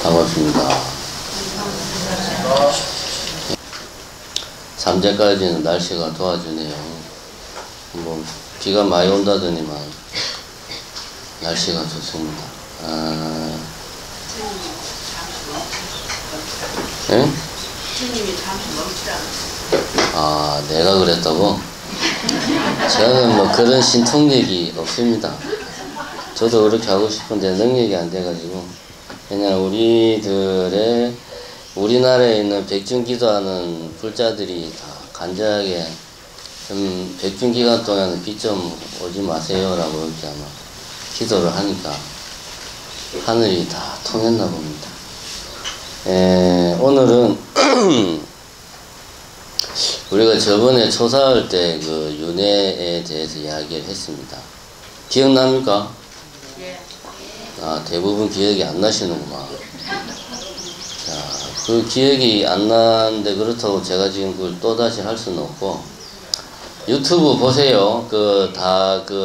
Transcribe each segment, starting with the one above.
반갑습니다. 3제까지는 날씨가 도와주네요. 뭐 비가 많이 온다더니만 날씨가 좋습니다. 예? 주님이 잠시 멈추라. 내가 그랬다고? 저는 뭐 그런 신통력이 없습니다. 저도 그렇게 하고 싶은데 능력이 안 돼가지고 그냥 우리나라에 있는 백중기도하는 불자들이 다 간절하게 좀 백중기간 동안은 비 좀 오지 마세요라고 이렇게 아마 기도를 하니까 하늘이 다 통했나 봅니다. 오늘은 우리가 저번에 초사할 때 그 윤회에 대해서 이야기를 했습니다. 기억납니까? 대부분 기억이 안 나시는구만. 자, 그 기억이 안 나는데 그렇다고 제가 지금 그걸 또다시 할 수는 없고, 유튜브 보세요. 그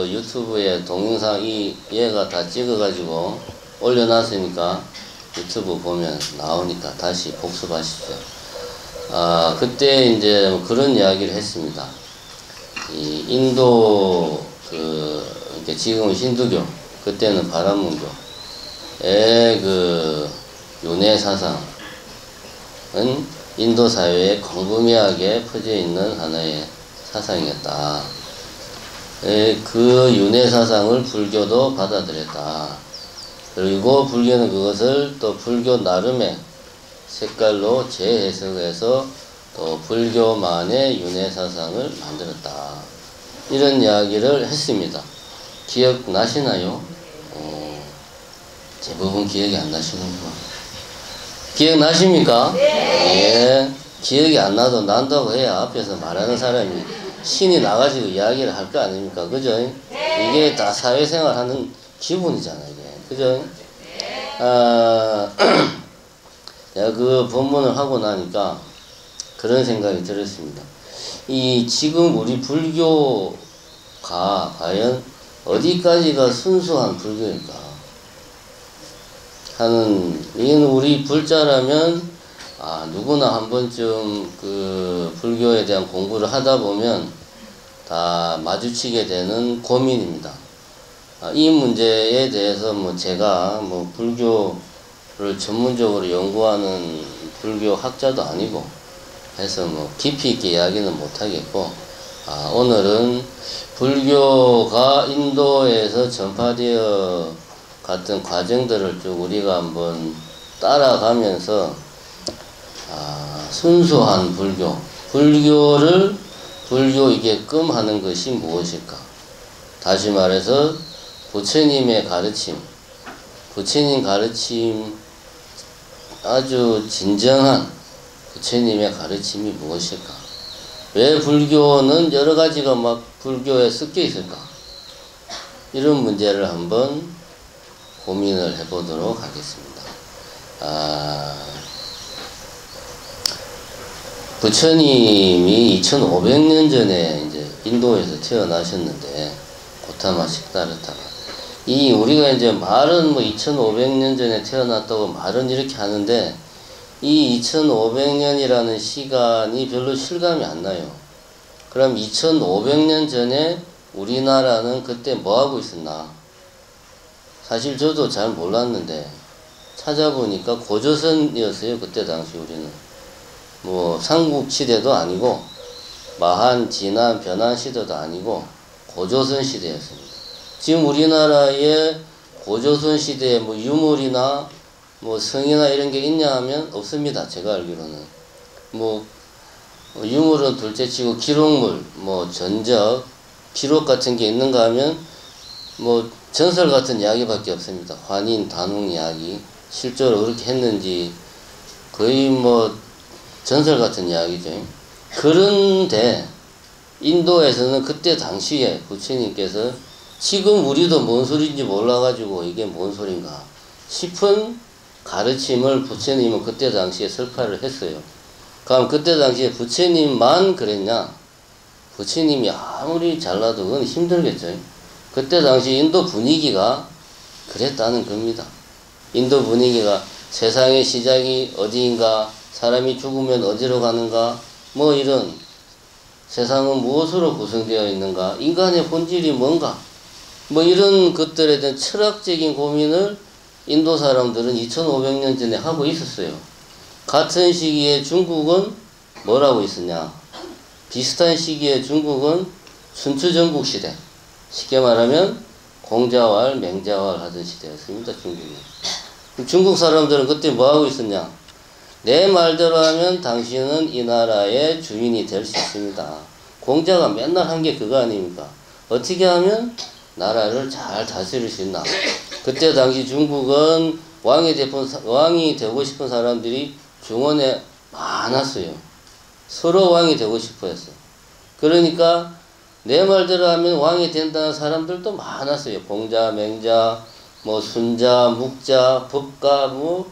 유튜브에 동영상 얘가 다 찍어가지고 올려놨으니까 유튜브 보면 나오니까 다시 복습하십시오. 그때 이제 뭐 그런 이야기를 했습니다. 이 인도 지금은 힌두교, 그때는 바라문교의 그 윤회 사상은 인도 사회에 광범위하게 퍼져 있는 하나의 사상이었다. 그 윤회 사상을 불교도 받아들였다. 그리고 불교는 그것을 또 불교 나름의 색깔로 재해석해서 또 불교만의 윤회 사상을 만들었다. 이런 이야기를 했습니다. 기억나시나요? 대부분 기억이 안 나시는구나. 기억나십니까? 네. 예. 기억이 안 나도 난다고 해야 앞에서 말하는 사람이 신이 나가지고 이야기를 할 거 아닙니까? 그죠? 네. 이게 다 사회생활 하는 기분이잖아요, 이게. 그죠? 내가 그 본문을 하고 나니까 그런 생각이 들었습니다. 지금 우리 불교가 과연 어디까지가 순수한 불교일까 하는, 이건 우리 불자라면 누구나 한 번쯤 그 불교에 대한 공부를 하다 보면 다 마주치게 되는 고민입니다. 이 문제에 대해서 제가 불교를 전문적으로 연구하는 불교 학자도 아니고 해서 깊이 있게 이야기는 못하겠고, 오늘은 불교가 인도에서 전파되어 갔던 과정들을 쭉 우리가 한번 따라가면서 순수한 불교이게끔 하는 것이 무엇일까? 다시 말해서 부처님의 가르침, 아주 진정한 부처님의 가르침이 무엇일까? 왜 불교는 여러 가지가 불교에 섞여 있을까? 이런 문제를 한번 고민을 해보도록 하겠습니다. 부처님이 2500년 전에 이제 인도에서 태어나셨는데, 고타마 식다르타가. 우리가 이제 말은 2500년 전에 태어났다고 말은 이렇게 하는데, 이 2500년이라는 시간이 별로 실감이 안 나요. 그럼 2500년 전에 우리나라는 그때 뭐 하고 있었나? 사실 저도 잘 몰랐는데 찾아보니까 고조선이었어요. 그때 당시 우리는 삼국시대도 아니고 마한, 진한, 변한 시대도 아니고 고조선 시대였습니다. 지금 우리나라에 고조선 시대에 유물이나 성이나 이런 게 있냐 하면 없습니다. 제가 알기로는 유물은 둘째치고 기록물, 전적, 기록 같은 게 있는가 하면 전설 같은 이야기밖에 없습니다. 환인, 단웅 이야기, 실제로 그렇게 했는지 거의 전설 같은 이야기죠. 그런데 인도에서는 그때 당시에 부처님께서 지금 우리도 뭔 소리인지 몰라가지고 이게 뭔 소린가 싶은 가르침을 부처님은 그때 당시에 설파를 했어요. 그럼 그때 당시에 부처님만 그랬냐? 부처님이 아무리 잘나도 그건 힘들겠죠. 그때 당시 인도 분위기가 그랬다는 겁니다. 인도 분위기가 세상의 시작이 어디인가, 사람이 죽으면 어디로 가는가, 뭐 이런 세상은 무엇으로 구성되어 있는가, 인간의 본질이 뭔가, 뭐 이런 것들에 대한 철학적인 고민을 인도 사람들은 2500년 전에 하고 있었어요. 같은 시기에 중국은 뭐라고 있었냐? 비슷한 시기에 중국은 춘추전국 시대, 쉽게 말하면 공자왈, 맹자왈 하던 시대였습니다. 중국은. 중국 사람들은 그때 뭐하고 있었냐? 내 말대로 하면 당신은 이 나라의 주인이 될 수 있습니다. 공자가 맨날 한 게 그거 아닙니까? 어떻게 하면 나라를 잘 다스릴 수 있나? 그때 당시 중국은 왕이 되고 싶은 사람들이 중원에 많았어요. 서로 왕이 되고 싶어 했어. 그러니까 내 말대로 하면 왕이 된다는 사람들도 많았어요. 공자, 맹자, 뭐 순자, 묵자, 법가, 뭐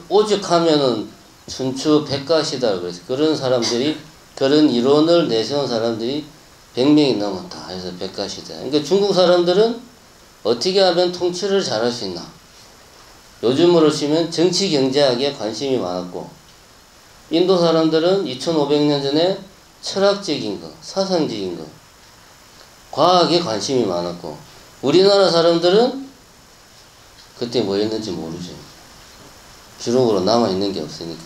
오직 하면은 춘추 백가시다 그래서 그런 사람들이, 그런 이론을 내세운 사람들이 100명이 넘었다 해서 백가시대. 그러니까 중국 사람들은 어떻게 하면 통치를 잘할 수 있나? 요즘으로 치면 정치 경제학에 관심이 많았고, 인도 사람들은 2500년 전에 철학적인 거, 사상적인 거, 과학에 관심이 많았고, 우리나라 사람들은 그때 뭐 했는지 모르죠. 기록으로 남아있는 게 없으니까.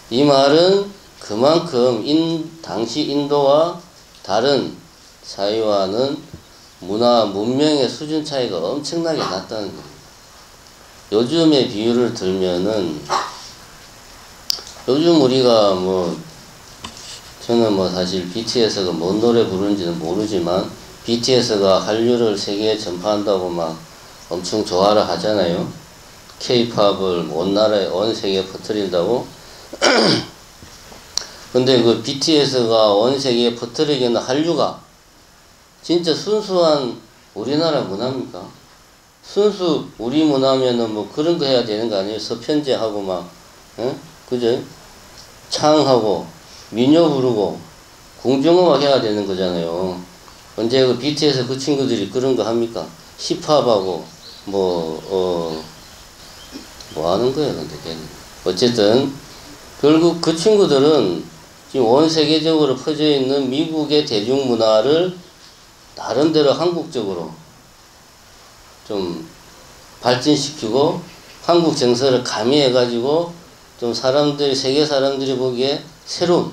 이 말은 그만큼 당시 인도와 다른 사회와는 문화, 문명의 수준 차이가 엄청나게 났다는 겁니다. 요즘의 비유를 들면은, 요즘 우리가 저는 사실 BTS가 뭔 노래 부르는지는 모르지만, BTS가 한류를 세계에 전파한다고 막 엄청 좋아를 하잖아요. K-팝을 온 나라에, 온 세계에 퍼뜨린다고. 근데 그 BTS가 온 세계에 퍼뜨리기에는 한류가 진짜 순수한 우리나라 문화입니까? 순수 우리 문화면은 뭐 그런 거 해야 되는 거 아니에요? 서편제하고 막, 그죠? 창하고, 민요 부르고, 궁중음악 해야 되는 거잖아요. 언제 그 BTS 그 친구들이 그런 거 합니까? 힙합하고, 뭐 하는 거예요, 근데 걔는. 어쨌든, 결국 그 친구들은 지금 온 세계적으로 퍼져 있는 미국의 대중문화를 나름대로 한국적으로 좀 발전시키고, 한국 정서를 가미해가지고, 좀 세계 사람들이 보기에 새로운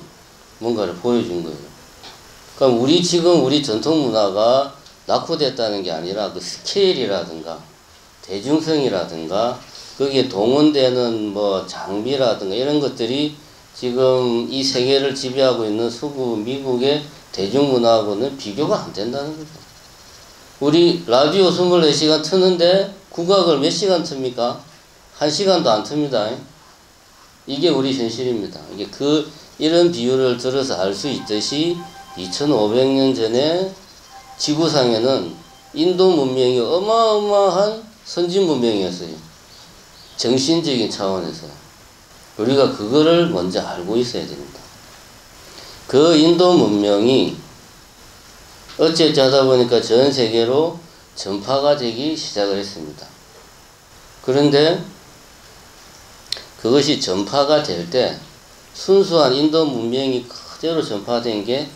뭔가를 보여준 거예요. 그러니까 우리 전통 문화가 낙후됐다는 게 아니라 그 스케일이라든가, 대중성이라든가, 거기에 동원되는 장비라든가 이런 것들이 지금 이 세계를 지배하고 있는 서구 미국의 대중문화하고는 비교가 안 된다는 거죠. 우리 라디오 24시간 트는데 국악을 몇 시간 틉니까? 1시간도 안 틉니다. 이게 우리 현실입니다. 이런 비유를 들어서 알 수 있듯이 2500년 전에 지구상에는 인도 문명이 어마어마한 선진 문명이었어요. 정신적인 차원에서. 우리가 그거를 먼저 알고 있어야 됩니다. 그 인도 문명이 어쨌든 하다 보니까 전 세계로 전파가 되기 시작을 했습니다. 그런데 그것이 전파가 될 때 순수한 인도 문명이 그대로 전파된 게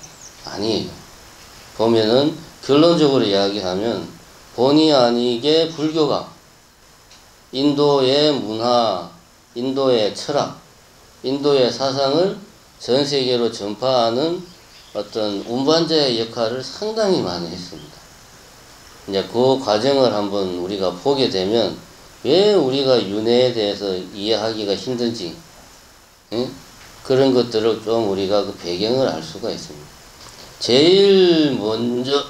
아니에요. 보면은 결론적으로 이야기하면 본의 아니게 불교가 인도의 문화, 인도의 철학, 인도의 사상을 전 세계로 전파하는 어떤 운반자의 역할을 상당히 많이 했습니다. 이제 그 과정을 한번 우리가 보게 되면 왜 우리가 윤회에 대해서 이해하기가 힘든지, 그런 것들을 좀 우리가 그 배경을 알 수가 있습니다. 제일 먼저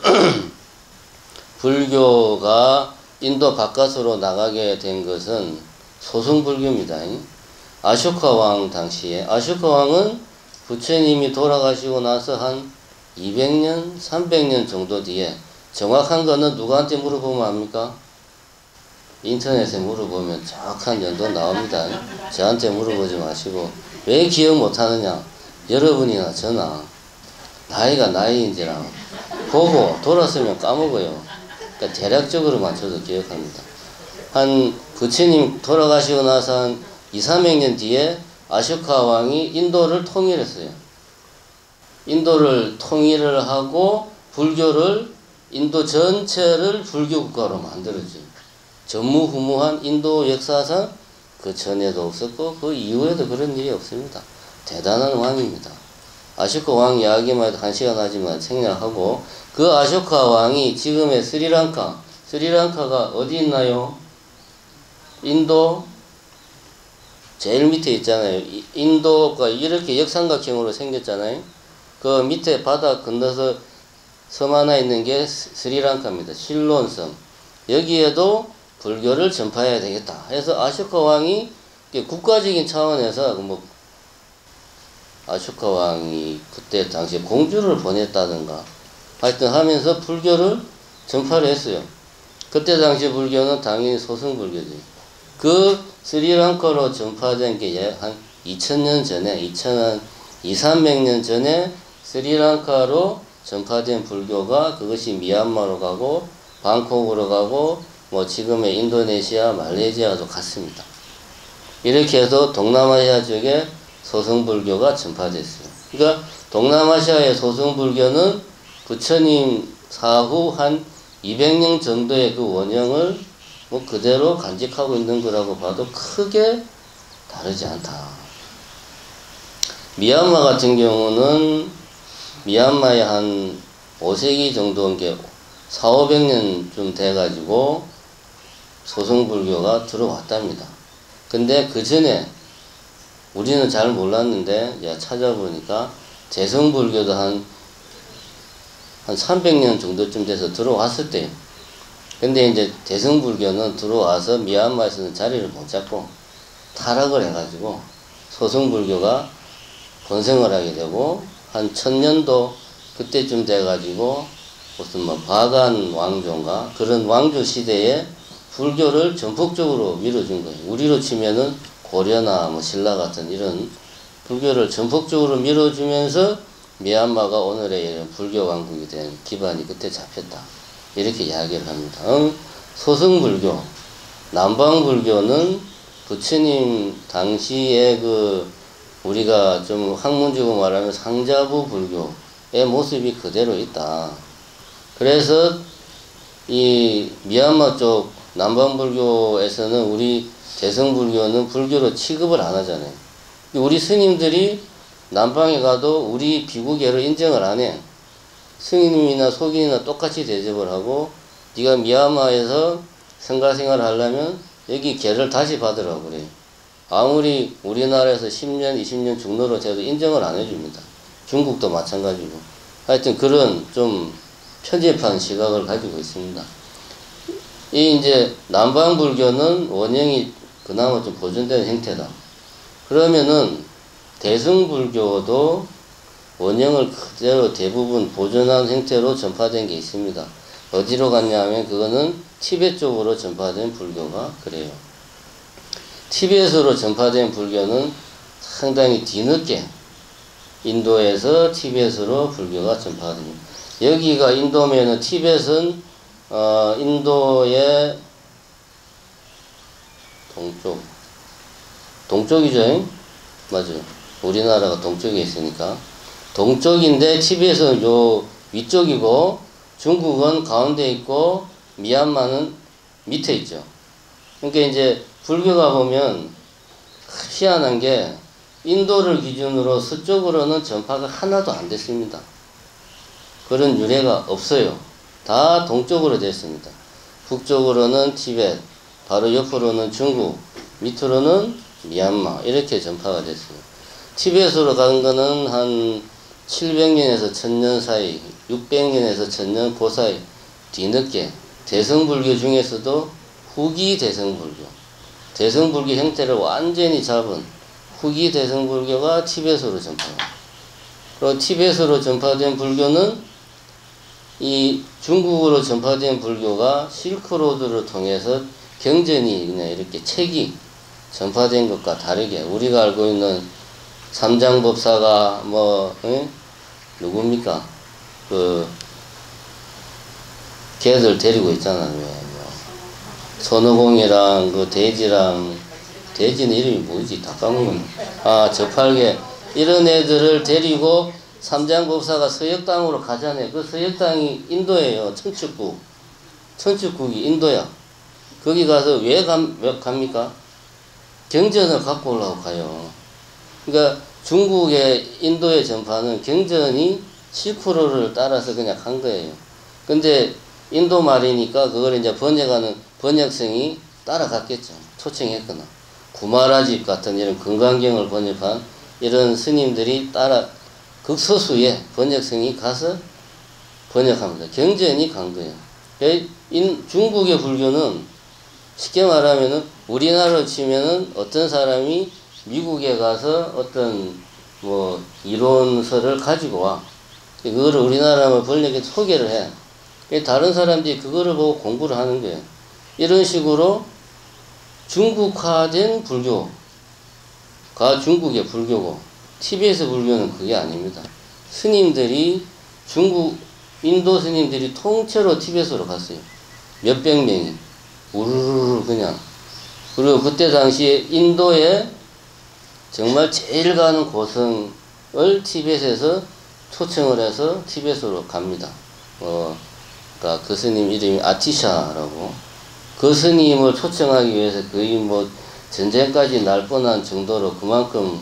불교가 인도 바깥으로 나가게 된 것은 소승불교입니다. 아쇼카 왕 당시에, 아쇼카 왕은 부처님이 돌아가시고 나서 한 200년, 300년 정도 뒤에, 정확한 거는 누구한테 물어보면 압니까? 인터넷에 물어보면 정확한 연도 나옵니다. 저한테 물어보지 마시고. 왜 기억 못하느냐? 여러분이나 저나 나이가 나이인지라 보고 돌았으면 까먹어요. 그러니까 대략적으로 맞춰서 기억합니다. 한 부처님 돌아가시고 나서 한 200~300년 뒤에 아쇼카 왕이 인도를 통일했어요. 인도를 통일을 하고 불교를 인도 전체를 불교 국가로 만들었죠. 전무후무한 인도 역사상 그 전에도 없었고 그 이후에도 그런 일이 없습니다. 대단한 왕입니다. 아쇼카 왕 이야기만 해도 1시간 하지만 생략하고, 그 아쇼카 왕이 지금의 스리랑카가 어디 있나요? 인도 제일 밑에 있잖아요. 인도가 이렇게 역삼각형으로 생겼잖아요. 그 밑에 바다 건너서 섬 하나 있는 게 스리랑카입니다. 실론섬. 여기에도 불교를 전파해야 되겠다 해서 아쇼카 왕이 국가적인 차원에서 뭐 아쇼카 왕이 그때 당시에 공주를 보냈다든가 하여튼 하면서 불교를 전파를 했어요. 그때 당시 불교는 당연히 소승불교죠. 그 스리랑카로 전파된 게 한 2000년 전에, 200~300년 전에 스리랑카로 전파된 불교가 그것이 미얀마로 가고 방콕으로 가고 뭐 지금의 인도네시아, 말레이시아도 갔습니다. 이렇게 해서 동남아시아 쪽에 소승불교가 전파됐어요. 그러니까 동남아시아의 소승불교는 부처님 사후 한 200년 정도의 그 원형을 뭐 그대로 간직하고 있는 거라고 봐도 크게 다르지 않다. 미얀마 같은 경우는 미얀마에 한 5세기 정도인 게 400~500년쯤 돼가지고 소승불교가 들어왔답니다. 근데 그 전에 우리는 잘 몰랐는데 찾아보니까 대승불교도 한 300년 정도쯤 돼서 들어왔을 때요. 근데 이제 대승불교는 들어와서 미얀마에서는 자리를 못 잡고 타락을 해가지고 소승불교가 번성을 하게 되고 한 1000년도 그때쯤 돼가지고 무슨 뭐 바간 왕조인가 그런 왕조 시대에 불교를 전폭적으로 밀어준 거예요. 우리로 치면은 고려나 뭐 신라 같은 이런 불교를 전폭적으로 밀어주면서 미얀마가 오늘의 이런 불교 왕국이 된 기반이 그때 잡혔다. 이렇게 이야기를 합니다. 소승불교, 남방불교는 부처님 당시에 그 우리가 좀 학문적으로 말하면 상자부 불교의 모습이 그대로 있다. 그래서 이 미얀마 쪽 남방불교에서는 우리 대승불교는 불교로 취급을 안 하잖아요. 우리 스님들이 남방에 가도 우리 비구계를 인정을 안 해. 스님이나 속인이나 똑같이 대접을 하고, 네가 미얀마에서 생가생활을 하려면 여기 계를 다시 받으라고 그래요. 아무리 우리나라에서 10년, 20년 중로로 돼도 인정을 안 해줍니다. 중국도 마찬가지고. 하여튼 그런 좀 편집한 시각을 가지고 있습니다. 이 이제 남방불교는 원형이 그나마 좀 보존된 형태다. 그러면은 대승불교도 원형을 그대로 대부분 보존한 형태로 전파된 게 있습니다. 어디로 갔냐면 그거는 티베트 쪽으로 전파된 불교가 그래요. 티베트로 전파된 불교는 상당히 뒤늦게 인도에서 티베트로 불교가 전파됩니다. 여기가 인도면은 티베트는 인도의 동쪽이죠? 맞아요. 우리나라가 동쪽에 있으니까 동쪽인데 티베트는 요 위쪽이고 중국은 가운데 있고 미얀마는 밑에 있죠. 그러니까 이제 불교가 보면 희한한 게 인도를 기준으로 서쪽으로는 전파가 하나도 안 됐습니다. 그런 유래가 없어요. 다 동쪽으로 됐습니다. 북쪽으로는 티베트, 바로 옆으로는 중국, 밑으로는 미얀마 이렇게 전파가 됐어요. 티베트로 간 거는 한 700년에서 1000년 사이, 600년에서 1000년 그 사이 뒤늦게 대승불교 중에서도 후기 대승불교, 대승불교 형태를 완전히 잡은 후기 대승불교가 티베트로 전파합니다. 그리고 티베트로 전파된 불교는 이 중국으로 전파된 불교가 실크로드를 통해서 경전이 그냥 이렇게 책이 전파된 것과 다르게 우리가 알고 있는 삼장법사가 뭐 누굽니까? 걔들 데리고 있잖아요. 손오공이랑 그 돼지랑, 돼지는 이름이 뭐지? 다 까먹었네. 아, 저팔계. 이런 애들을 데리고 삼장법사가 서역당으로 가잖아요. 그 서역당이 인도예요. 천축국이 인도야. 거기 가서 왜 갑니까? 경전을 갖고 오려고 가요. 그러니까 중국의 인도의 전파는 경전이 실크로를 따라서 그냥 간 거예요. 근데 인도 말이니까 그걸 이제 번역하는 번역성이 따라갔겠죠. 초청했거나. 구마라집 같은 이런 금강경을 번역한 이런 스님들이 따라 극소수의 번역성이 가서 번역합니다. 경전이 간 거예요. 중국의 불교는 쉽게 말하면은 우리나라로 치면은 어떤 사람이 미국에 가서 어떤 뭐 이론서를 가지고 와. 그거를 우리나라로 번역해 소개를 해. 다른 사람들이 그거를 보고 공부를 하는 거예요. 이런 식으로 중국화된 불교가 중국의 불교고, 티베트 불교는 그게 아닙니다. 스님들이 인도 스님들이 통째로 티베트로 갔어요. 몇백 명이. 우르르 그냥. 그리고 그때 당시에 인도에 정말 제일 가는 고성을 티베트에서 초청을 해서 티베트로 갑니다. 그러니까 그 스님 이름이 아티샤라고. 그 스님을 초청하기 위해서 거의 뭐 전쟁까지 날 뻔한 정도로 그만큼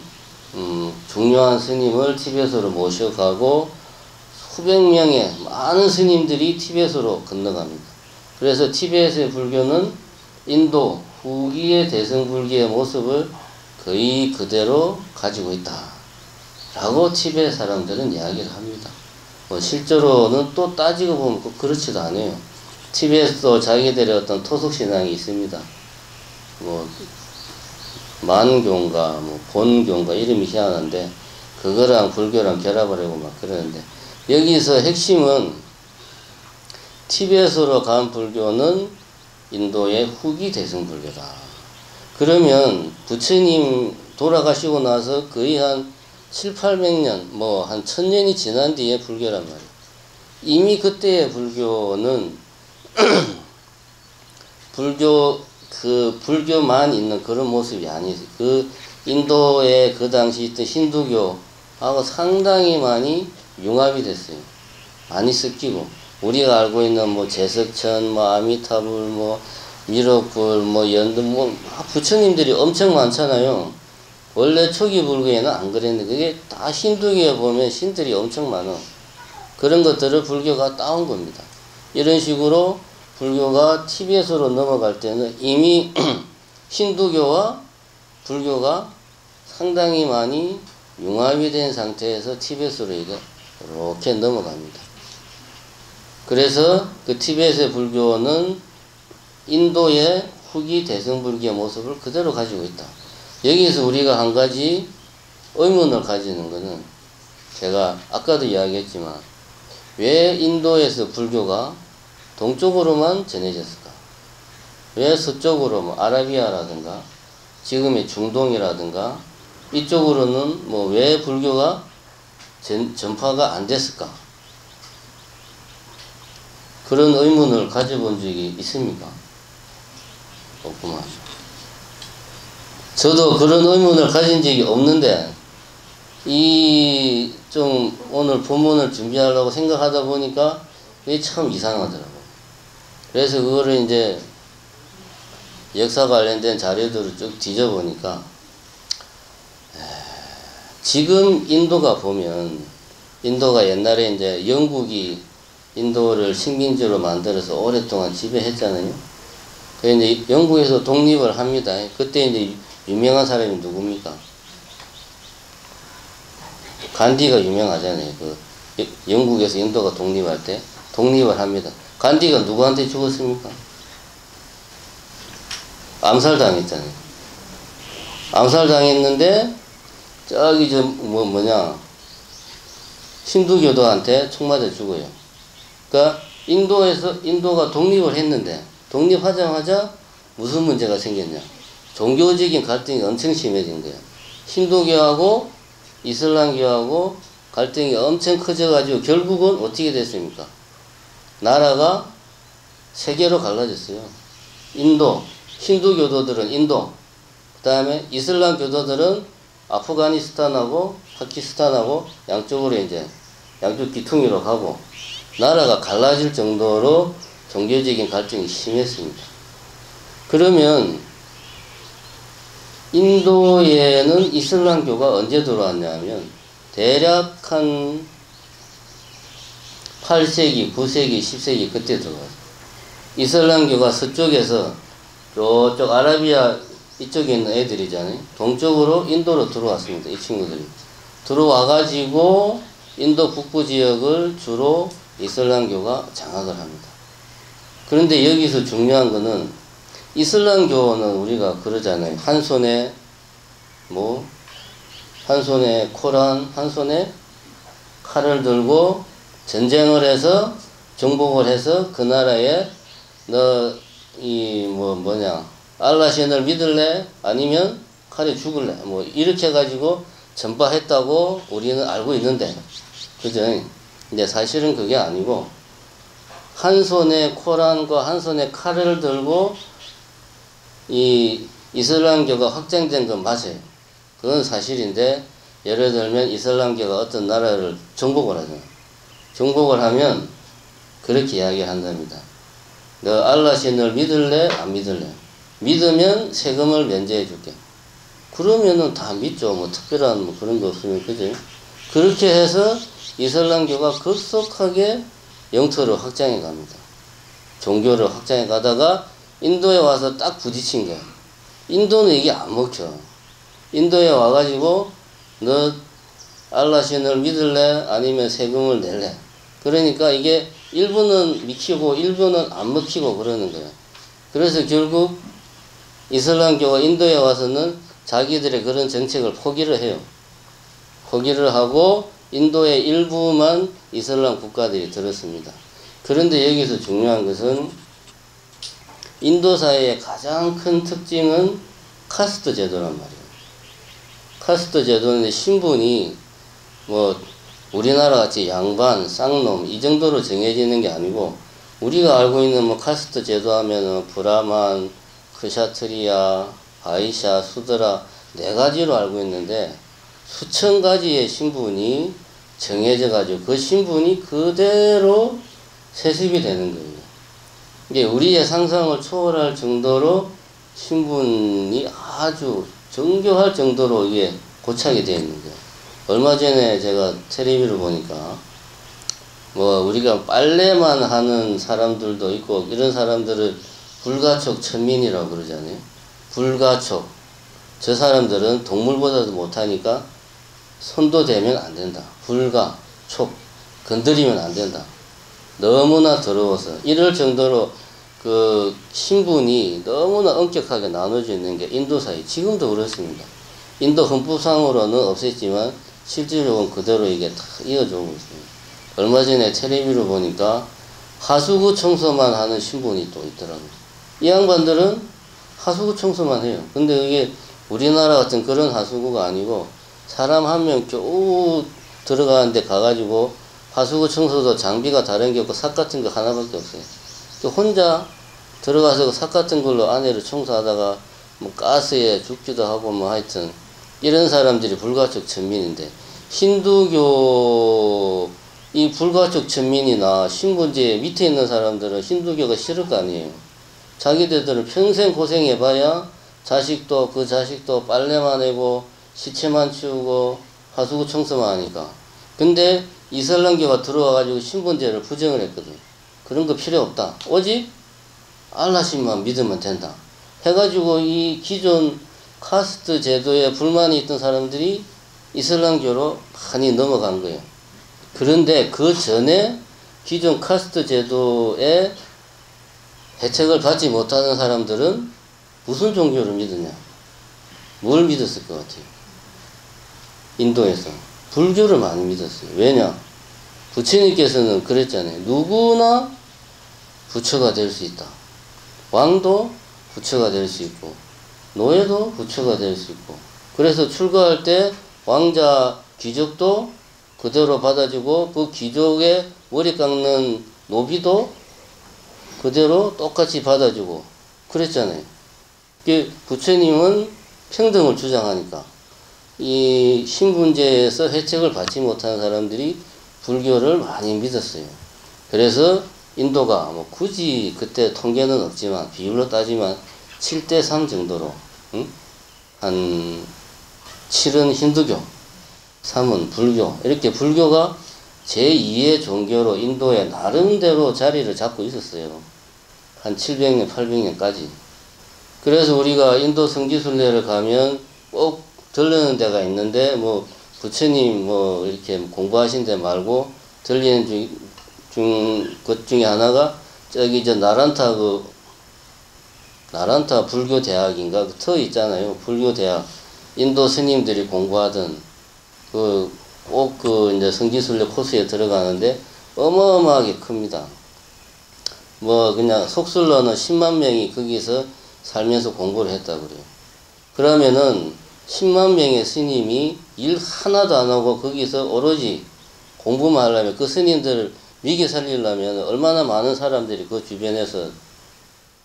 중요한 스님을 티베트로 모셔가고 수백 명의 많은 스님들이 티베트로 건너갑니다. 그래서 티베트의 불교는 인도 후기의 대승불교의 모습을 거의 그대로 가지고 있다 라고 티베트 사람들은 이야기를 합니다. 뭐 실제로는 또 따지고 보면 꼭 그렇지도 않아요. 티베트도 자기들의 어떤 토속신앙이 있습니다. 뭐 만교인가 뭐 본교인가 이름이 희한한데 그거랑 불교랑 결합을 하고 막 그러는데, 여기서 핵심은 티베트로 간 불교는 인도의 후기 대승불교다. 그러면 부처님 돌아가시고 나서 거의 한 7, 800년, 뭐 한 1000년이 지난 뒤에 불교란 말이에요. 이미 그때의 불교는 불교만 있는 그런 모습이 아니에요. 그 인도에 그 당시 있던 힌두교하고 상당히 많이 융합이 됐어요. 많이 섞이고, 우리가 알고 있는 뭐 제석천, 뭐 아미타불, 뭐 미륵불, 뭐 연등, 뭐 부처님들이 엄청 많잖아요. 원래 초기 불교에는 안 그랬는데 그게 다 힌두교에 보면 신들이 엄청 많아. 그런 것들을 불교가 따온 겁니다. 이런 식으로 불교가 티베트로 넘어갈 때는 이미 힌두교와 불교가 상당히 많이 융합이 된 상태에서 티베트로 이렇게 넘어갑니다. 그래서 그 티베트의 불교는 인도의 후기 대승불교의 모습을 그대로 가지고 있다. 여기에서 우리가 한 가지 의문을 가지는 것은, 제가 아까도 이야기했지만 왜 인도에서 불교가 동쪽으로만 전해졌을까? 왜 서쪽으로 뭐 아라비아라든가 지금의 중동이라든가 이쪽으로는 뭐 왜 불교가 전파가 안 됐을까? 그런 의문을 가져본 적이 있습니까? 없구만. 저도 그런 의문을 가진 적이 없는데, 오늘 본문을 준비하려고 생각하다 보니까 이게 참 이상하더라고요. 그래서 그거를 이제 역사 관련된 자료들을 쭉 뒤져보니까, 지금 인도가 보면, 인도가 옛날에 이제 영국이 인도를 식민지로 만들어서 오랫동안 지배했잖아요. 그래서 이제 영국에서 독립을 합니다. 그때 이제 유명한 사람이 누굽니까? 간디가 유명하잖아요. 영국에서 인도가 독립할 때 독립을 합니다. 간디가 누구한테 죽었습니까? 암살당했잖아요. 암살당했는데 저기 힌두교도한테 총 맞아 죽어요. 그러니까 인도가 독립을 했는데, 독립하자마자 무슨 문제가 생겼냐? 종교적인 갈등이 엄청 심해진 거예요. 힌두교하고 이슬람교하고 갈등이 엄청 커져가지고 결국은 어떻게 됐습니까? 나라가 세 개로 갈라졌어요. 인도, 힌두 교도들은 인도, 그 다음에 이슬람 교도들은 아프가니스탄하고 파키스탄하고 양쪽으로 이제 양쪽 귀퉁이로 가고 나라가 갈라질 정도로 종교적인 갈등이 심했습니다. 그러면 인도에는 이슬람교가 언제 들어왔냐면 대략 한 8세기, 9세기, 10세기 그때 들어왔어요. 이슬람교가 서쪽에서 저쪽 아라비아 이쪽에 있는 애들이잖아요. 동쪽으로 인도로 들어왔습니다. 이 친구들이. 들어와가지고 인도 북부 지역을 주로 이슬람교가 장악을 합니다. 그런데 여기서 중요한 거는 이슬람교는 우리가 그러잖아요. 한 손에 한 손에 코란, 한 손에 칼을 들고 전쟁을 해서 정복을 해서 그 나라에 알라 신을 믿을래? 아니면 칼에 죽을래? 이렇게 해가지고 전파했다고 우리는 알고 있는데, 그죠? 근데 사실은 그게 아니고, 한 손에 코란과 한 손에 칼을 들고 이 이슬람교가 확장된 건 맞아요. 그건 사실인데, 예를 들면 이슬람교가 어떤 나라를 정복을 하잖아요. 정복을 하면 그렇게 이야기를 한답니다. 너 알라 신을 믿을래? 안 믿을래? 믿으면 세금을 면제해 줄게. 그러면은 다 믿죠. 특별한 그런 거 없으면, 그죠? 그렇게 해서 이슬람교가 급속하게 영토를 확장해 갑니다. 종교를 확장해 가다가 인도에 와서 딱 부딪힌 거예요. 인도는 이게 안 먹혀. 인도에 와가지고 너 알라 신을 믿을래? 아니면 세금을 낼래? 그러니까 이게 일부는 믿히고 일부는 안 먹히고 그러는 거예요. 그래서 결국 이슬람교가 인도에 와서는 자기들의 그런 정책을 포기를 해요. 포기를 하고 인도의 일부만 이슬람 국가들이 들었습니다. 그런데 여기서 중요한 것은 인도 사회의 가장 큰 특징은 카스트 제도란 말이에요. 카스트 제도는 신분이 우리나라 같이 양반, 쌍놈 이 정도로 정해지는 게 아니고 우리가 알고 있는 카스트 제도 하면은 브라만, 크샤트리아, 바이샤, 수드라 4가지로 알고 있는데 수천 가지의 신분이 정해져 가지고 그 신분이 그대로 세습이 되는 거예요. 이게 우리의 상상을 초월할 정도로 신분이 아주 정교할 정도로 이게 고착이 되어 있는 거예요. 얼마 전에 제가 텔레비를 보니까 우리가 빨래만 하는 사람들도 있고 이런 사람들을 불가촉 천민이라고 그러잖아요. 불가촉. 저 사람들은 동물보다도 못하니까 손도 대면 안 된다. 불가촉. 건드리면 안 된다. 너무나 더러워서 이럴 정도로 그 신분이 너무나 엄격하게 나눠져 있는 게 인도 사회 지금도 그렇습니다. 인도 헌법상으로는 없앴지만 실질적으로 그대로 이게 다 이어져 오고 있습니다. 얼마 전에 텔레비를 보니까 하수구 청소만 하는 신분이 또 있더라고요. 이 양반들은 하수구 청소만 해요. 근데 그게 우리나라 같은 그런 하수구가 아니고 사람 한 명 겨우 들어가는데 가가지고 하수구 청소도 장비가 다른 게 없고 삭 같은 거 하나밖에 없어요. 또 혼자 들어가서 삭 같은 걸로 안에를 청소하다가 가스에 죽기도 하고 하여튼 이런 사람들이 불가촉 천민인데 힌두교 이 불가촉 천민이나 신분제 밑에 있는 사람들은 힌두교가 싫을 거 아니에요. 자기들은 평생 고생해봐야 자식도 그 자식도 빨래만 해고 시체만 치우고 하수구 청소만 하니까. 근데 이슬람교가 들어와가지고 신분제를 부정을 했거든. 그런 거 필요 없다. 오직 알라신만 믿으면 된다. 해가지고 이 기존 카스트 제도에 불만이 있던 사람들이 이슬람교로 많이 넘어간 거예요. 그런데 그 전에 기존 카스트 제도에 혜택을 받지 못하는 사람들은 무슨 종교를 믿느냐? 뭘 믿었을 것 같아요? 인도에서 불교를 많이 믿었어요. 왜냐? 부처님께서는 그랬잖아요. 누구나 부처가 될 수 있다. 왕도 부처가 될 수 있고 노예도 부처가 될 수 있고 그래서 출가할 때 왕자 귀족도 그대로 받아주고 그 귀족의 머리 깎는 노비도 그대로 똑같이 받아주고 그랬잖아요. 부처님은 평등을 주장하니까 이 신분제에서 혜택을 받지 못하는 사람들이 불교를 많이 믿었어요. 그래서 인도가 뭐 굳이 그때 통계는 없지만 비율로 따지면 7대3 정도로, 응? 한 7은 힌두교, 3은 불교, 이렇게 불교가 제2의 종교로 인도에 나름대로 자리를 잡고 있었어요. 한 700년, 800년까지. 그래서 우리가 인도 성지순례를 가면 꼭 들르는 데가 있는데, 뭐 부처님 뭐 이렇게 공부하신 데 말고 들리는 것 중에 하나가 저기 나란타 불교 대학인가 그 터 있잖아요. 불교 대학. 인도 스님들이 공부하던 꼭 이제 성지순례 코스에 들어가는데 어마어마하게 큽니다. 뭐 그냥 속술로는 10만 명이 거기서 살면서 공부를 했다고 그래요. 그러면은 10만 명의 스님이 일 하나도 안 하고 거기서 오로지 공부만 하려면 그 스님들을 미개 살리려면 얼마나 많은 사람들이 그 주변에서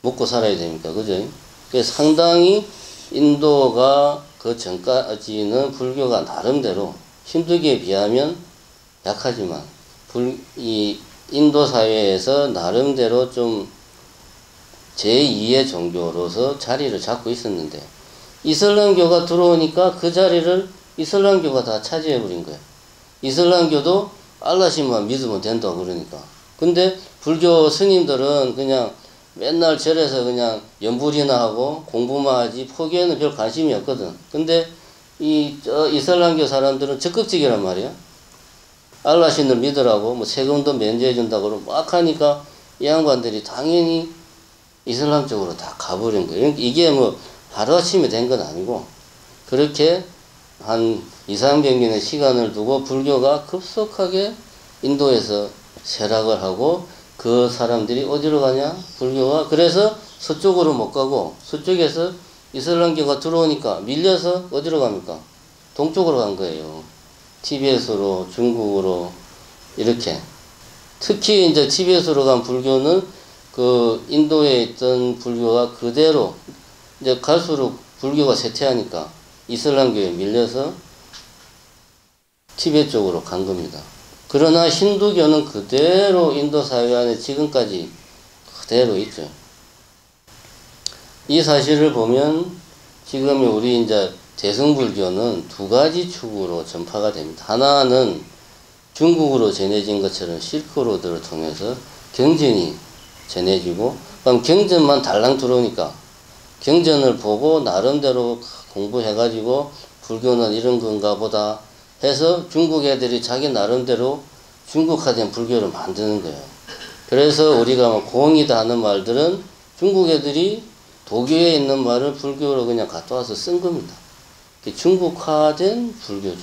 먹고 살아야 됩니까? 그죠? 그래서 상당히 인도가 그 전까지는 불교가 나름대로 힌두교에 비하면 약하지만 이 인도 사회에서 나름대로 좀 제2의 종교로서 자리를 잡고 있었는데 이슬람교가 들어오니까 그 자리를 이슬람교가 다 차지해버린 거예요. 이슬람교도 알라신만 믿으면 된다고 그러니까. 근데 불교 스님들은 그냥 맨날 절에서 그냥 연불이나 하고 공부만 하지 포교에는 별 관심이 없거든. 근데 이슬람교 사람들은 적극적이란 말이야. 알라신을 믿으라고 뭐 세금도 면제해준다고 막 하니까 이 양반들이 당연히 이슬람 쪽으로 다 가버린 거예요. 이게 뭐 하루아침에 된 건 아니고 그렇게 한 200~300년의 시간을 두고 불교가 급속하게 인도에서 쇠락을 하고 그 사람들이 어디로 가냐? 불교가 그래서 서쪽으로 못 가고 서쪽에서 이슬람교가 들어오니까 밀려서 어디로 갑니까? 동쪽으로 간 거예요. 티베트로, 중국으로 이렇게. 특히 이제 티베트로 간 불교는 그 인도에 있던 불교가 그대로 이제 갈수록 불교가 쇠퇴하니까 이슬람교에 밀려서 티베트 쪽으로 간 겁니다. 그러나 힌두교는 그대로 인도 사회 안에 지금까지 그대로 있죠. 이 사실을 보면 지금 우리 이제 대승불교는 두 가지 축으로 전파가 됩니다. 하나는 중국으로 전해진 것처럼 실크로드를 통해서 경전이 전해지고, 그럼 경전만 달랑 들어오니까 경전을 보고 나름대로 공부해가지고 불교는 이런 건가 보다 해서 중국 애들이 자기 나름대로 중국화된 불교를 만드는 거예요. 그래서 우리가 뭐 공이다 하는 말들은 중국 애들이 도교에 있는 말을 불교로 그냥 갖다 와서 쓴 겁니다. 중국화된 불교죠.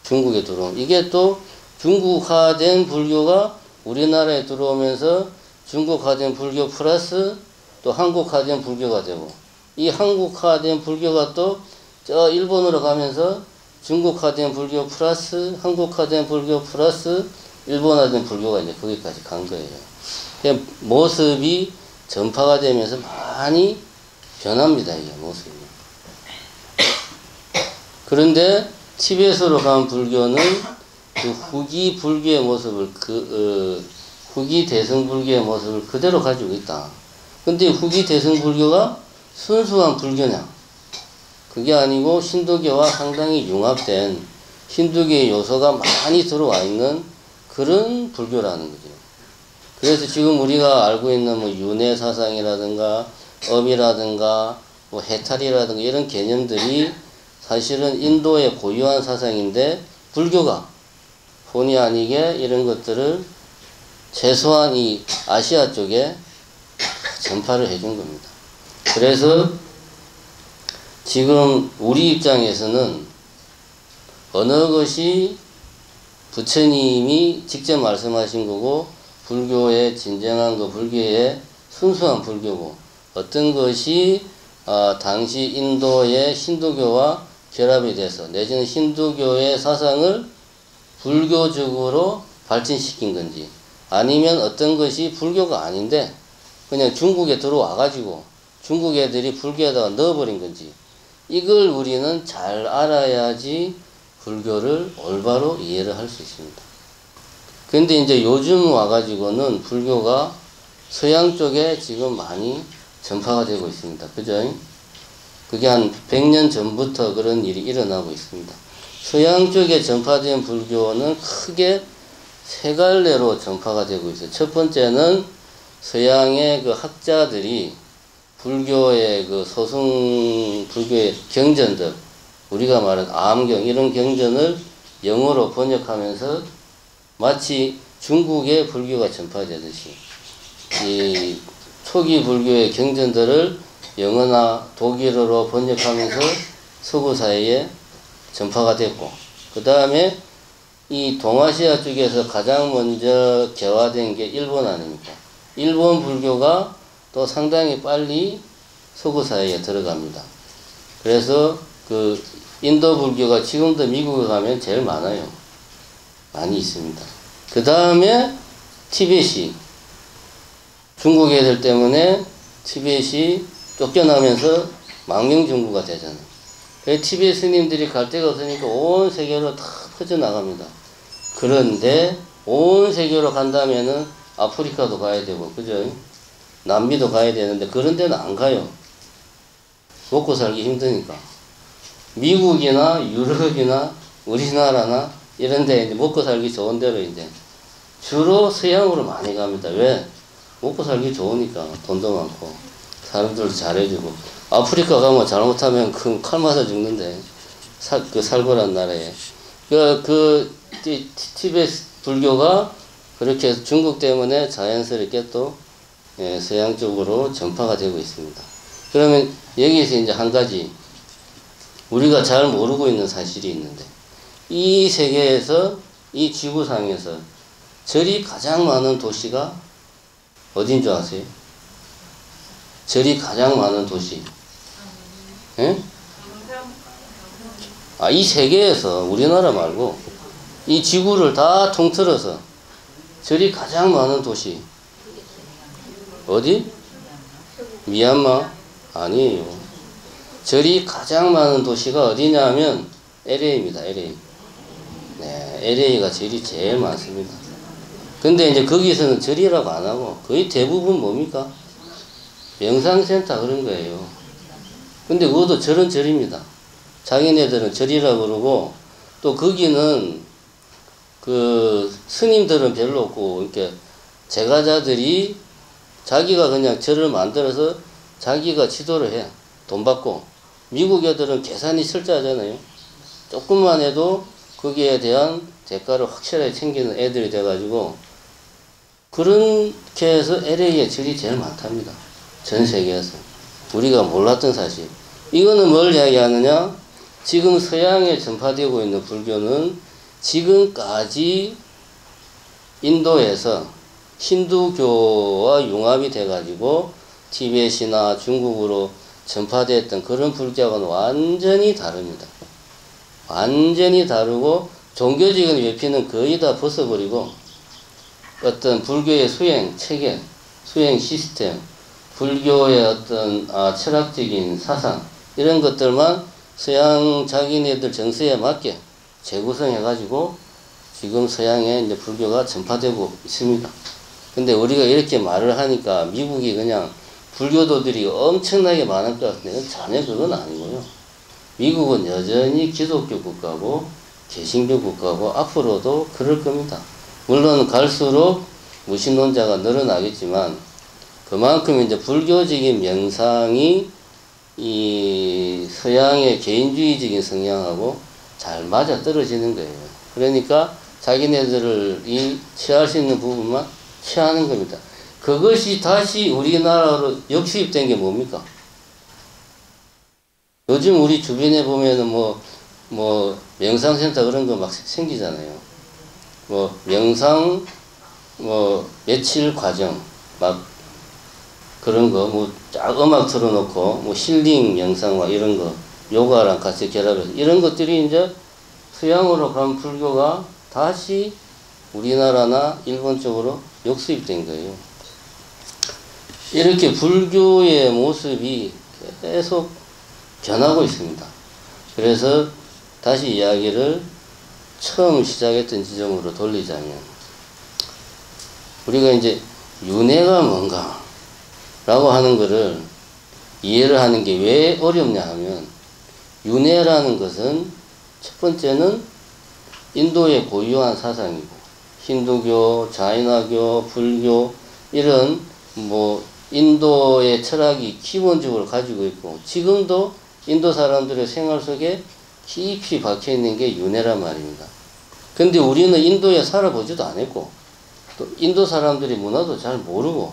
중국에 들어오면. 이게 또 중국화된 불교가 우리나라에 들어오면서 중국화된 불교 플러스 또 한국화된 불교가 되고, 이 한국화된 불교가 또 저 일본으로 가면서 중국화된 불교 플러스 한국화된 불교 플러스 일본화된 불교가 이제 거기까지 간 거예요. 모습이 전파가 되면서 많이 변합니다. 이게 모습이. 그런데 티베트로 간 불교는 그 후기 불교의 모습을 후기 대승불교의 모습을 그대로 가지고 있다. 근데 후기 대승불교가 순수한 불교냐? 그게 아니고 힌두교와 상당히 융합된 힌두교의 요소가 많이 들어와 있는 그런 불교라는 거죠. 그래서 지금 우리가 알고 있는 뭐 윤회 사상이라든가 업이라든가 뭐 해탈이라든가 이런 개념들이 사실은 인도의 고유한 사상인데 불교가 본의 아니게 이런 것들을 최소한 이 아시아 쪽에 전파를 해준 겁니다. 그래서 지금 우리 입장에서는 어느 것이 부처님이 직접 말씀하신 거고 불교의 진정한 그 불교의 순수한 불교고, 어떤 것이 당시 인도의 힌두교와 결합이 돼서 내지는 힌두교의 사상을 불교적으로 발전시킨 건지, 아니면 어떤 것이 불교가 아닌데 그냥 중국에 들어와 가지고 중국 애들이 불교에다가 넣어버린 건지, 이걸 우리는 잘 알아야지 불교를 올바로 이해를 할 수 있습니다. 근데 이제 요즘 와가지고는 불교가 서양 쪽에 지금 많이 전파가 되고 있습니다. 그죠? 그게 한 100년 전부터 그런 일이 일어나고 있습니다. 서양 쪽에 전파된 불교는 크게 세 갈래로 전파가 되고 있어요. 첫 번째는 서양의 그 학자들이 불교의 그 소승, 불교의 경전들, 우리가 말하는 암경, 이런 경전을 영어로 번역하면서 마치 중국의 불교가 전파되듯이 이 초기 불교의 경전들을 영어나 독일어로 번역하면서 서구 사회에 전파가 됐고, 그 다음에 이 동아시아 쪽에서 가장 먼저 개화된 게 일본 아닙니까? 일본 불교가 또 상당히 빨리 서구 사회에 들어갑니다. 그래서 그 인도 불교가 지금도 미국에 가면 제일 많아요. 많이 있습니다. 그 다음에 티벳이, 중국 애들 때문에 티벳이 쫓겨나면서 망명정부가 되잖아요. 그래서 티벳 스님들이 갈 데가 없으니까 온 세계로 다 퍼져나갑니다. 그런데 온 세계로 간다면은 아프리카도 가야 되고, 그죠? 남미도 가야 되는데 그런 데는 안 가요. 먹고 살기 힘드니까. 미국이나 유럽이나 우리나라나 이런 데 이제 먹고 살기 좋은 데로 이제 주로 서양으로 많이 갑니다. 왜? 먹고 살기 좋으니까. 돈도 많고 사람들도 잘해주고. 아프리카 가면 잘못하면 큰 칼 맞아 죽는데, 그 살벌한 나라에. 티베트 불교가 그렇게 중국 때문에 자연스럽게 또 서양 쪽으로 전파가 되고 있습니다. 그러면 여기에서 이제 한 가지 우리가 잘 모르고 있는 사실이 있는데, 이 세계에서, 이 지구상에서 절이 가장 많은 도시가 어딘 줄 아세요? 절이 가장 많은 도시. 예? 이 세계에서, 우리나라 말고 이 지구를 다 통틀어서 절이 가장 많은 도시 어디? 미얀마? 아니에요. 절이 가장 많은 도시가 어디냐면 LA입니다. LA. 네, LA가 절이 제일 많습니다. 근데 이제 거기서는 절이라고 안 하고 거의 대부분 뭡니까? 명상센터 그런 거예요. 근데 그것도 절은 절입니다. 자기네들은 절이라고 그러고, 또 거기는 그 스님들은 별로 없고, 이렇게 제가자들이 자기가 그냥 절을 만들어서 자기가 지도를 해. 돈 받고. 미국 애들은 계산이 철저하잖아요. 조금만 해도 거기에 대한 대가를 확실하게 챙기는 애들이 돼가지고, 그렇게 해서 LA에 절이 제일 많답니다. 전 세계에서. 우리가 몰랐던 사실. 이거는 뭘 이야기하느냐? 지금 서양에 전파되고 있는 불교는 지금까지 인도에서 힌두교와 융합이 돼가지고 티벳이나 중국으로 전파됐던 그런 불교하고는 완전히 다릅니다. 완전히 다르고, 종교적인 외피는 거의 다 벗어버리고, 어떤 불교의 수행 체계, 수행 시스템, 불교의 어떤 철학적인 사상, 이런 것들만 서양 자기네들 정서에 맞게 재구성해가지고 지금 서양에 이제 불교가 전파되고 있습니다. 근데 우리가 이렇게 말을 하니까 미국이 그냥 불교도들이 엄청나게 많을 것 같은데 전혀 그건 아니고요. 미국은 여전히 기독교 국가고 개신교 국가고 앞으로도 그럴 겁니다. 물론 갈수록 무신론자가 늘어나겠지만 그만큼 이제 불교적인 명상이 이 서양의 개인주의적인 성향하고 잘 맞아 떨어지는 거예요. 그러니까 자기네들이 취할 수 있는 부분만 취하는 겁니다. 그것이 다시 우리나라로 역수입된 게 뭡니까? 요즘 우리 주변에 보면은 뭐 명상센터 그런 거 막 생기잖아요. 뭐 명상 며칠 과정 막 그런 거 음악 틀어놓고 힐링 명상 막 이런 거 요가랑 같이 결합해서 이런 것들이 이제 서양으로 간 불교가 다시 우리나라나 일본 쪽으로 역수입된 거예요. 이렇게 불교의 모습이 계속 변하고 있습니다. 그래서 다시 이야기를 처음 시작했던 지점으로 돌리자면, 우리가 이제 윤회가 뭔가 라고 하는 것을 이해를 하는 게 왜 어렵냐 하면, 윤회라는 것은 첫 번째는 인도의 고유한 사상이고, 힌두교, 자이나교, 불교 이런 인도의 철학이 기본적으로 가지고 있고, 지금도 인도 사람들의 생활 속에 깊이 박혀 있는 게 윤회란 말입니다. 근데 우리는 인도에 살아보지도 않았고, 또 인도 사람들이 문화도 잘 모르고,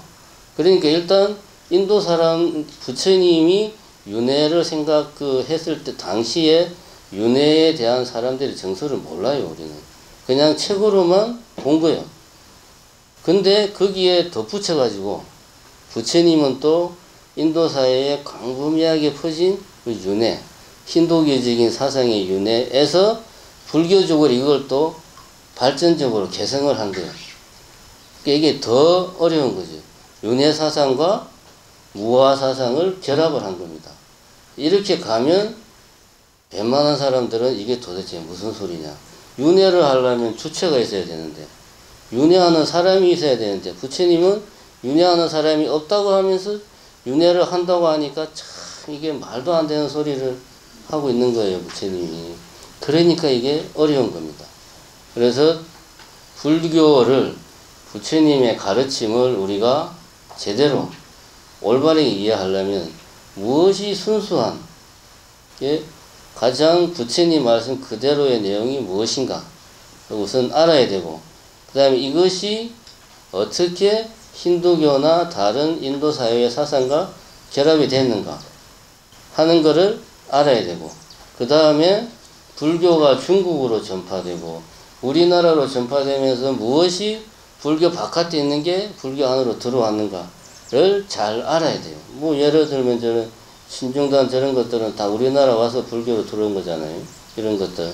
그러니까 일단 인도 사람 부처님이 윤회를 생각했을 때 당시에 윤회에 대한 사람들의 정서를 몰라요. 우리는 그냥 책으로만 본 거예요. 근데 거기에 덧붙여 가지고 부처님은 또 인도 사회에 광범위하게 퍼진 그 윤회, 힌두교적인 사상의 윤회에서 불교적으로 이걸 또 발전적으로 개성을 한 거예요. 이게 더 어려운 거죠. 윤회 사상과 무화 사상을 결합을 한 겁니다. 이렇게 가면 웬만한 사람들은 이게 도대체 무슨 소리냐. 윤회를 하려면 주체가 있어야 되는데, 윤회하는 사람이 있어야 되는데, 부처님은 윤회하는 사람이 없다고 하면서 윤회를 한다고 하니까 참 이게 말도 안 되는 소리를 하고 있는 거예요, 부처님이. 그러니까 이게 어려운 겁니다. 그래서 불교를, 부처님의 가르침을 우리가 제대로 올바르게 이해하려면 무엇이 순수한, 가장 부처님 말씀 그대로의 내용이 무엇인가 우선 알아야 되고, 그 다음에 이것이 어떻게 힌두교나 다른 인도 사회의 사상과 결합이 됐는가 하는 것을 알아야 되고, 그 다음에 불교가 중국으로 전파되고 우리나라로 전파되면서 무엇이 불교 바깥에 있는 게 불교 안으로 들어왔는가를 잘 알아야 돼요. 예를 들면 저는 신중단 저런 것들은 다 우리나라 와서 불교로 들어온 거잖아요. 이런 것들.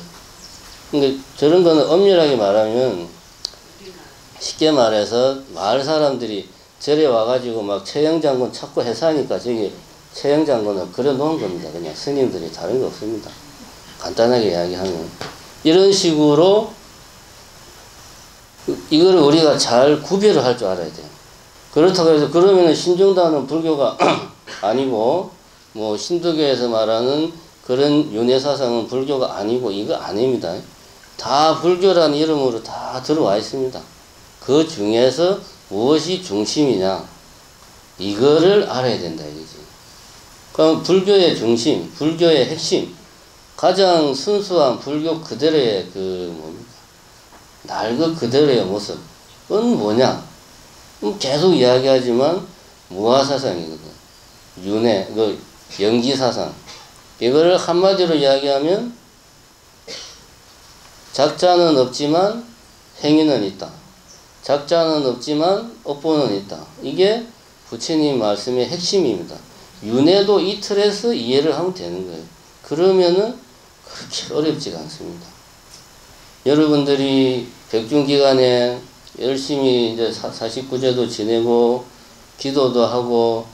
근데 저런 거는 엄밀하게 말하면, 쉽게 말해서 마을 사람들이 절에 와가지고 막 최영장군 찾고 해사니까 저기 최영장군을 그려 놓은 겁니다. 그냥 스님들이 다른 거 없습니다. 간단하게 이야기하면. 이런 식으로 이거를 우리가 잘 구별을 할 줄 알아야 돼요. 그렇다고 해서 그러면은 신중단은 불교가 아니고, 힌두교에서 말하는 그런 윤회 사상은 불교가 아니고, 이거 아닙니다. 다 불교라는 이름으로 다 들어와 있습니다. 그 중에서 무엇이 중심이냐, 이거를 알아야 된다 이거지. 그럼 불교의 중심, 불교의 핵심, 가장 순수한 불교 그대로의 날 그대로의 모습은 뭐냐? 계속 이야기하지만 무화사상이거든. 윤회, 영지사상. 이거를 한마디로 이야기하면 작자는 없지만 행위는 있다. 작자는 없지만 업보는 있다. 이게 부처님 말씀의 핵심입니다. 윤회도 이 틀에서 이해를 하면 되는 거예요. 그러면은 그렇게 어렵지가 않습니다. 여러분들이 백중기간에 열심히 이제 49제도 지내고 기도도 하고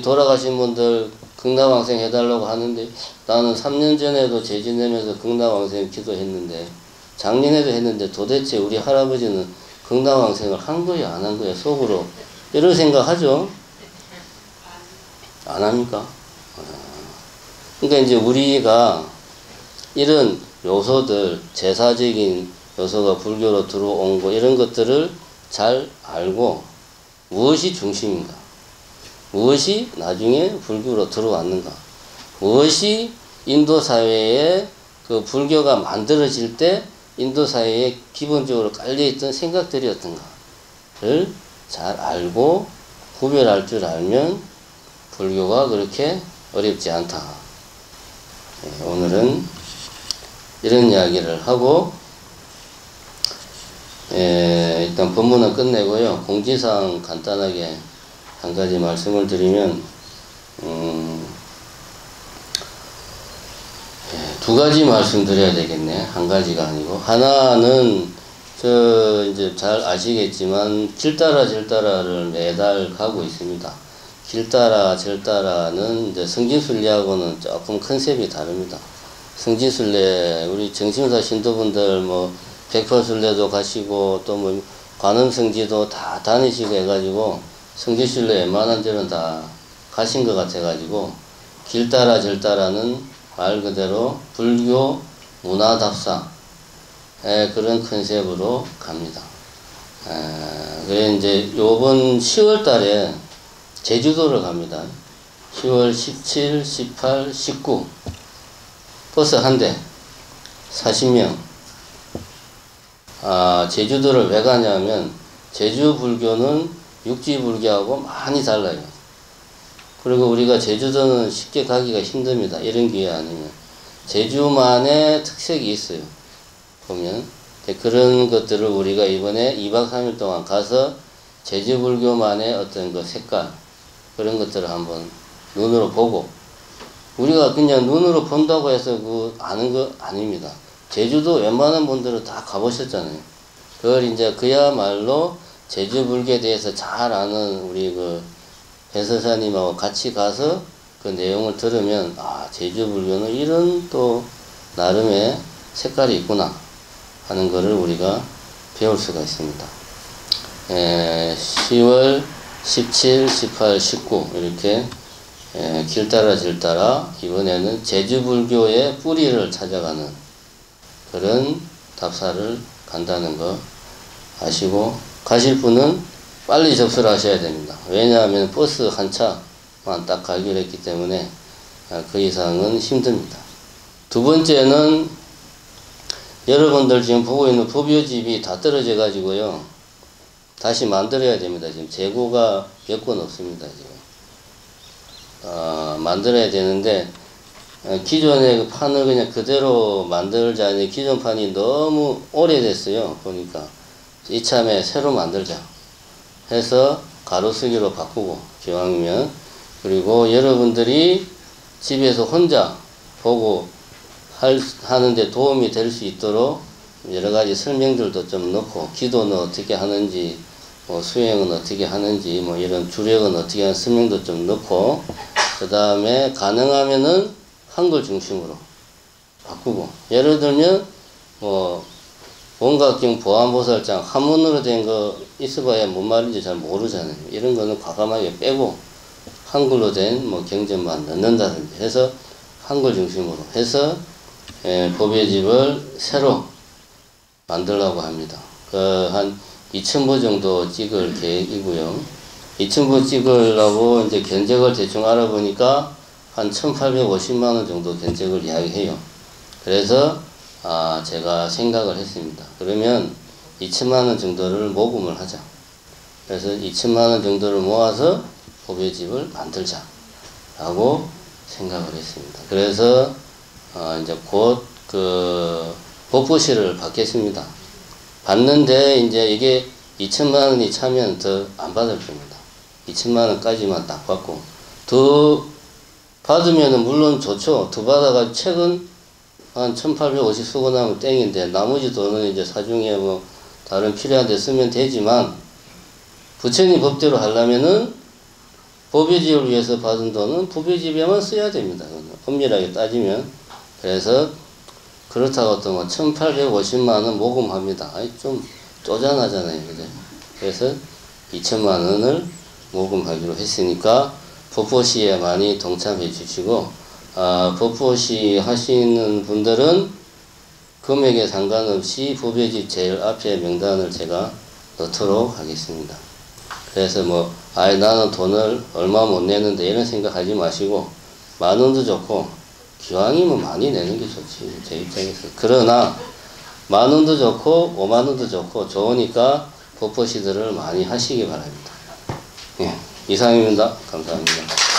돌아가신 분들 극락왕생 해달라고 하는데, 나는 3년 전에도 제 지내면서 극락왕생 기도했는데, 작년에도 했는데 도대체 우리 할아버지는 극락왕생을 한 거야 안 한 거야 속으로 이런 생각하죠? 안 합니까? 그러니까 이제 우리가 이런 요소들, 제사적인 요소가 불교로 들어온 거, 이런 것들을 잘 알고 무엇이 중심인가, 무엇이 나중에 불교로 들어왔는가, 무엇이 인도 사회에 그 불교가 만들어질 때 인도 사회에 기본적으로 깔려있던 생각들이 어떤가를 잘 알고 구별할 줄 알면 불교가 그렇게 어렵지 않다. 오늘은 이런 이야기를 하고, 일단 본문은 끝내고요. 공지사항 간단하게 한 가지 말씀을 드리면, 두 가지 말씀드려야 되겠네. 한 가지가 아니고. 하나는 이제 잘 아시겠지만 길 따라를 매달 가고 있습니다. 길 따라는 이제 성진순례하고는 조금 컨셉이 다릅니다. 성진순례 우리 정신사 신도분들 뭐 백퍼순례도 가시고 또 뭐 관음성지도 다 다니시고 해가지고 성진순례 웬만한 데는 다 가신 것 같아가지고 길 따라는 말 그대로 불교 문화답사 그런 컨셉으로 갑니다. 그래 이제 요번 10월 달에 제주도를 갑니다. 10월 17, 18, 19 버스 한 대 40명. 제주도를 왜 가냐면 제주 불교는 육지 불교하고 많이 달라요. 그리고 우리가 제주도는 쉽게 가기가 힘듭니다. 이런 기회 아니면. 제주만의 특색이 있어요. 보면 그런 것들을 우리가 이번에 2박 3일 동안 가서 제주 불교만의 어떤 그 색깔 그런 것들을 한번 눈으로 보고 우리가 그냥 눈으로 본다고 해서 그 아는 거 아닙니다. 제주도 웬만한 분들은 다 가보셨잖아요. 그걸 이제 그야말로 제주 불교에 대해서 잘 아는 우리 그 배서사님하고 같이 가서 그 내용을 들으면 제주 불교는 이런 또 나름의 색깔이 있구나 하는 것을 우리가 배울 수가 있습니다. 10월 17, 18, 19 이렇게 길 따라 이번에는 제주 불교의 뿌리를 찾아가는 그런 답사를 간다는 거 아시고 가실 분은 빨리 접수를 하셔야 됩니다. 왜냐하면 버스 한 차만 딱 가기로 했기 때문에 그 이상은 힘듭니다. 두 번째는 여러분들 지금 보고 있는 법요집이 다 떨어져 가지고요. 다시 만들어야 됩니다. 지금 재고가 몇 권 없습니다. 지금. 만들어야 되는데 기존의 그 판을 그냥 그대로 만들자니 기존 판이 너무 오래됐어요. 보니까 이참에 새로 만들자 해서 가로수기로 바꾸고 기왕이면 그리고 여러분들이 집에서 혼자 보고 하는데 도움이 될 수 있도록 여러가지 설명들도 좀 넣고 기도는 어떻게 하는지 뭐 수행은 어떻게 하는지 뭐 이런 주력은 어떻게 하는 설명도 좀 넣고 그 다음에 가능하면은 한글 중심으로 바꾸고 예를 들면 뭐 원각경 보안보살장 한문으로 된 거 있어봐야 뭔 말인지 잘 모르잖아요. 이런 거는 과감하게 빼고 한글로 된 뭐 경전만 넣는다든지 해서 한글 중심으로 해서 법요집을 새로 만들려고 합니다. 한 2,000부 정도 찍을 계획이고요. 2,000부 찍으려고 이제 견적을 대충 알아보니까 한 1,850만원 정도 견적을 이야기해요. 그래서 제가 생각을 했습니다. 그러면 2천만원 정도를 모금을 하자. 그래서 2천만원 정도를 모아서 법요집을 만들자 라고 생각을 했습니다. 그래서 이제 곧 그 법보시를 받겠습니다. 받는데 이제 이게 2천만원이 차면 더 안 받을 겁니다. 2천만원까지만 딱 받고 더 받으면은 물론 좋죠. 더 받아가지고 책은 한 1,850 쓰고 나면 땡인데 나머지 돈은 이제 사중에 뭐 다른 필요한 데 쓰면 되지만 부처님 법대로 하려면은 법요집을 위해서 받은 돈은 법요집에만 써야 됩니다. 엄밀하게 따지면. 그래서 그렇다고 또 뭐 1,850만원 모금합니다. 좀 쪼잔하잖아요. 그죠? 그래서 2천만원을 모금하기로 했으니까 법보시에 많이 동참해 주시고 법보시 하시는 분들은 금액에 상관없이 법요집 제일 앞에 명단을 제가 넣도록 하겠습니다. 그래서 뭐 나는 돈을 얼마 못 내는데 이런 생각하지 마시고 10,000원도 좋고 기왕이면 많이 내는 게 좋지 제 입장에서. 그러나 10,000원도 좋고 50,000원도 좋고 좋으니까 법보시들을 많이 하시기 바랍니다. 예, 이상입니다. 감사합니다.